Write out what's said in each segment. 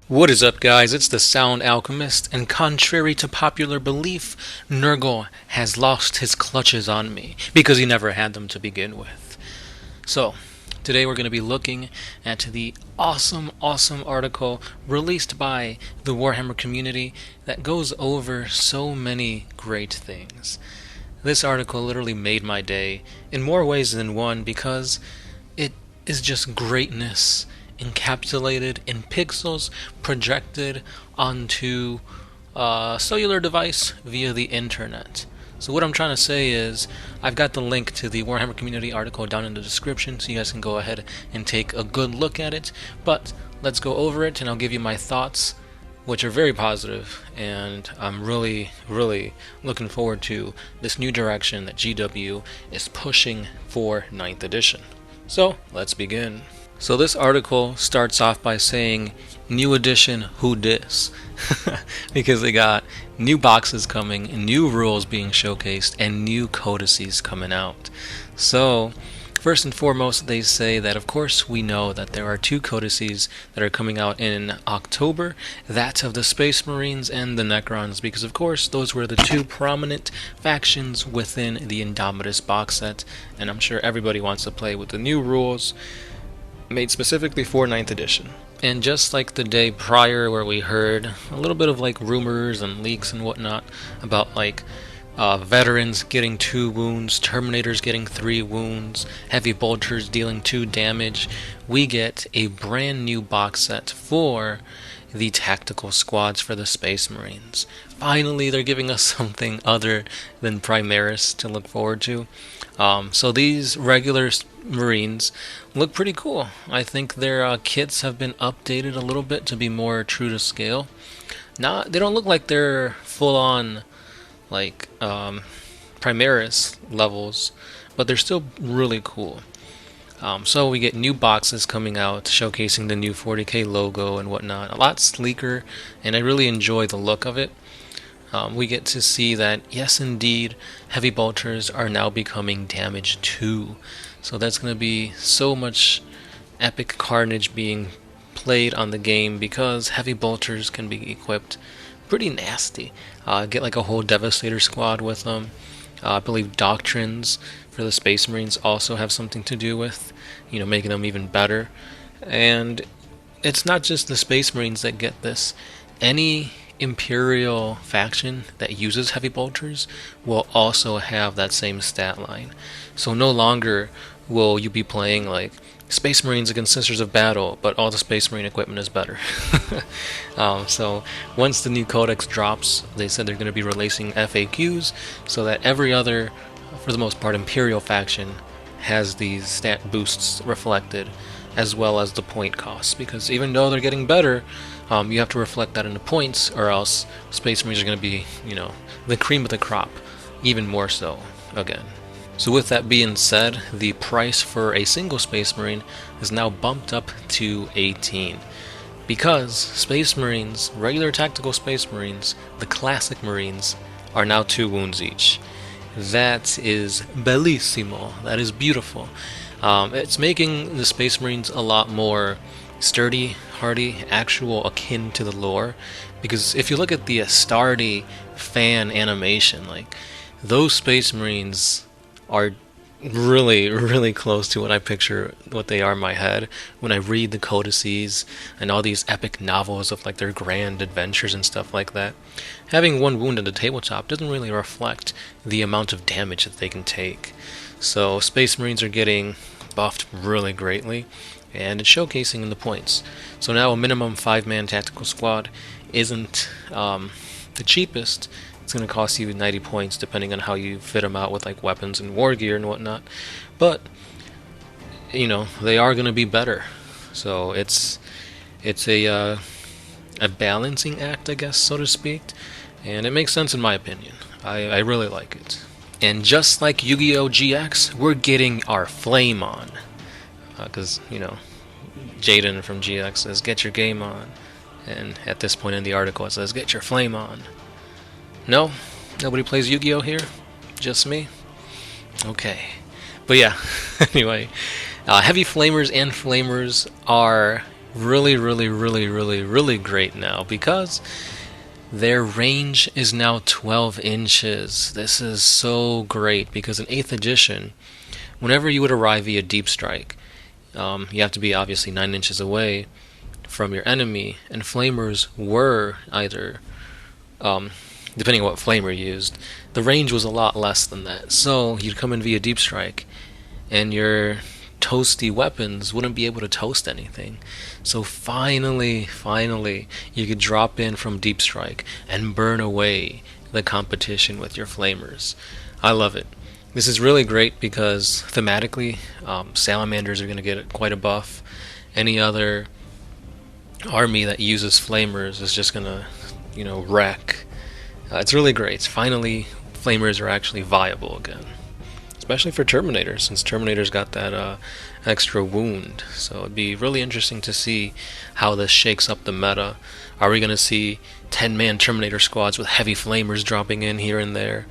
What is up, guys? It's the Sound Alchemist, and contrary to popular belief, Nurgle has lost his clutches on me because he never had them to begin with. So, today we're going to be looking at the awesome article released by the Warhammer community that goes over so many great things. This article literally made my day in more ways than one because it is just greatness encapsulated in pixels projected onto a cellular device via the internet. So what I'm trying to say is I've got the link to the Warhammer community article down in the description so you guys can go ahead and take a good look at it. But let's go over it and I'll give you my thoughts, which are very positive, and I'm really looking forward to this new direction that GW is pushing for 9th edition. So let's begin. So this article starts off by saying, new edition, who dis? Because they got new boxes coming, new rules being showcased, and new codices coming out. So, first and foremost, they say that of course we know that there are two codices that are coming out in October, that of the Space Marines and the Necrons, because of course those were the two prominent factions within the Indomitus box set, and I'm sure everybody wants to play with the new rules made specifically for 9th edition. And just like the day prior where we heard a little bit of like rumors and leaks and whatnot about like veterans getting 2 wounds, Terminators getting 3 wounds, Heavy Bolters dealing 2 damage, we get a brand new box set for the tactical squads for the Space Marines. Finally, they're giving us something other than Primaris to look forward to. So these regular Marines look pretty cool. I think their kits have been updated a little bit to be more true to scale. They don't look like they're full-on like Primaris levels, but they're still really cool. So we get new boxes coming out showcasing the new 40K logo and whatnot. A lot sleeker, and I really enjoy the look of it. We get to see that, yes indeed, Heavy Bolters are now becoming damage 2. So that's going to be so much epic carnage being played on the game because Heavy Bolters can be equipped pretty nasty. Get like a whole Devastator squad with them. I believe Doctrines for the Space Marines also have something to do with, making them even better. And it's not just the Space Marines that get this. Any Imperial faction that uses Heavy Bolters will also have that same stat line. So no longer will you be playing like Space Marines against Sisters of Battle, but all the Space Marine equipment is better. So once the new codex drops, they said they're going to be releasing FAQs so that every other, for the most part, Imperial faction has these stat boosts reflected, as well as the point costs, because even though they're getting better, you have to reflect that into points, or else Space Marines are going to be, the cream of the crop, even more so, again. So with that being said, the price for a single Space Marine is now bumped up to 18. Because Space Marines, regular tactical Space Marines, the classic Marines, are now 2 wounds each. That is bellissimo. That is beautiful. It's making the Space Marines a lot more sturdy, hardy, actual akin to the lore. Because if you look at the Astartes fan animation, like, those Space Marines are really close to what I picture what they are in my head when I read the codices and all these epic novels of like their grand adventures and stuff like that. Having 1 wound in the tabletop doesn't really reflect the amount of damage that they can take. So Space Marines are getting buffed really greatly, and it's showcasing in the points. So now a minimum 5-man tactical squad isn't the cheapest. It's going to cost you 90 points depending on how you fit them out with like weapons and war gear and whatnot. But, they are going to be better. So it's a balancing act, I guess, so to speak. And it makes sense in my opinion. I really like it. And just like Yu-Gi-Oh! GX, we're getting our flame on. Because, Jaden from GX says, get your game on. And at this point in the article it says, get your flame on. No? Nobody plays Yu-Gi-Oh! Here? Just me? Okay. But yeah, anyway. Heavy Flamers and Flamers are really great now because their range is now 12 inches. This is so great because in 8th edition, whenever you would arrive via deep strike, you have to be obviously 9 inches away from your enemy, and flamers were either, depending on what flamer you used, the range was a lot less than that. So you'd come in via deep strike, and your toasty weapons wouldn't be able to toast anything. So finally, you could drop in from deep strike and burn away the competition with your flamers. I love it. This is really great because thematically, salamanders are going to get quite a buff. Any other army that uses flamers is just going to, wreck. It's really great. Finally, flamers are actually viable again. Especially for Terminator, since Terminator's got that extra wound. So it'd be really interesting to see how this shakes up the meta. Are we going to see 10-man Terminator squads with heavy flamers dropping in here and there?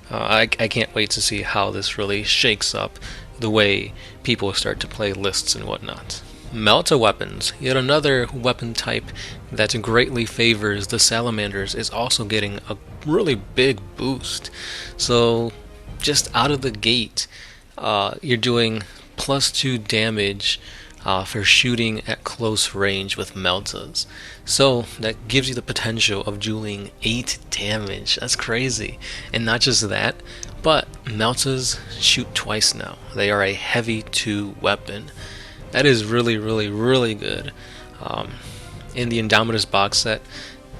I can't wait to see how this really shakes up the way people start to play lists and whatnot. Melta weapons, yet another weapon type that greatly favors the salamanders, is also getting a really big boost. So just out of the gate, you're doing +2 damage for shooting at close range with meltas. So that gives you the potential of dueling 8 damage. That's crazy. And not just that, but meltas shoot twice now. They are a heavy 2 weapon. That is really good. In the Indomitus box set,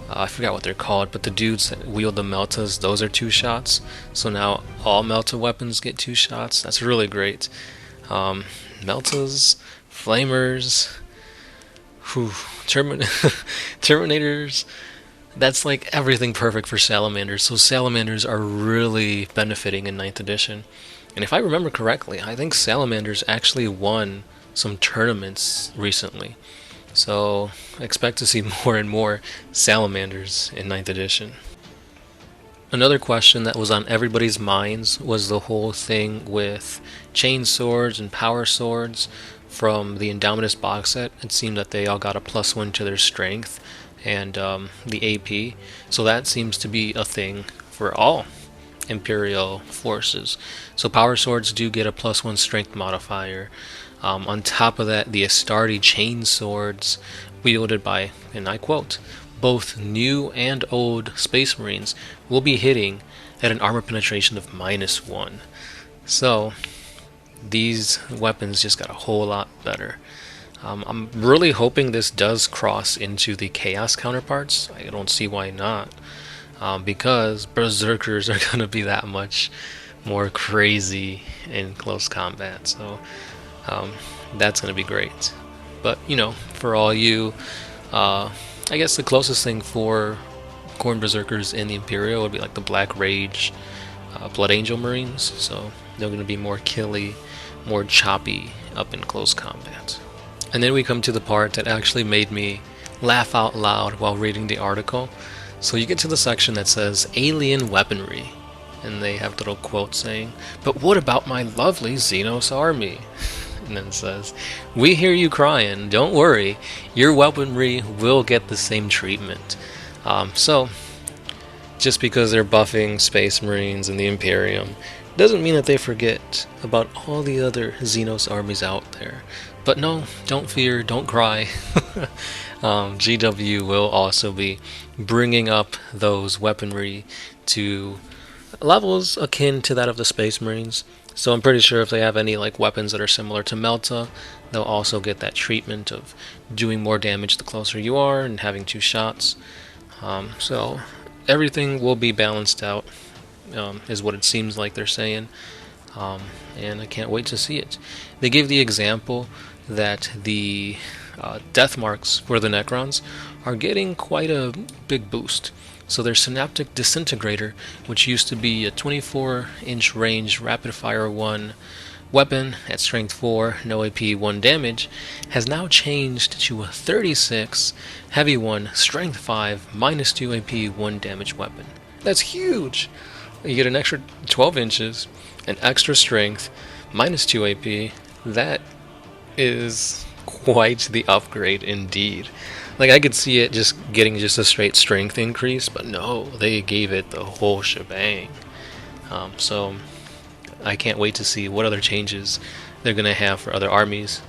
I forgot what they're called, but the dudes that wield the meltas, those are 2 shots. So now all melta weapons get 2 shots. That's really great. Meltas, flamers, Terminators. That's like everything perfect for salamanders. So salamanders are really benefiting in 9th edition. And if I remember correctly, I think salamanders actually won some tournaments recently. So expect to see more and more salamanders in 9th edition. Another question that was on everybody's minds was the whole thing with chain swords and power swords from the Indomitus box set. It seemed that they all got a +1 to their strength and the AP. So that seems to be a thing for all Imperial forces. So power swords do get a +1 strength modifier. On top of that, the Astarte chain swords, wielded by, and I quote, both new and old Space Marines, will be hitting at an armor penetration of -1. So these weapons just got a whole lot better. I'm really hoping this does cross into the Chaos counterparts. I don't see why not, because Berserkers are going to be that much more crazy in close combat. So that's going to be great. But, for all you, I guess the closest thing for Khorne Berserkers in the Imperial would be like the Black Rage Blood Angel Marines. So they're going to be more killy, more choppy up in close combat. And then we come to the part that actually made me laugh out loud while reading the article. So you get to the section that says alien weaponry, and they have little quotes saying, "But what about my lovely Xenos army?" And then it says, "We hear you crying, don't worry, your weaponry will get the same treatment." So just because they're buffing Space Marines and the Imperium doesn't mean that they forget about all the other Xenos armies out there. But no, don't fear, don't cry. GW will also be bringing up those weaponry to levels akin to that of the Space Marines. So I'm pretty sure if they have any like weapons that are similar to Melta, they'll also get that treatment of doing more damage the closer you are and having 2 shots. So everything will be balanced out, is what it seems like they're saying. And I can't wait to see it. They give the example that the death marks for the Necrons are getting quite a big boost. So their Synaptic Disintegrator, which used to be a 24-inch range rapid-fire 1 weapon at strength 4, no AP, 1 damage, has now changed to a 36 heavy 1, strength 5, -2 AP, 1 damage weapon. That's huge! You get an extra 12 inches, an extra strength, -2 AP. That is quite the upgrade indeed. Like, I could see it just getting just a straight strength increase, but no, they gave it the whole shebang. So I can't wait to see what other changes they're gonna have for other armies.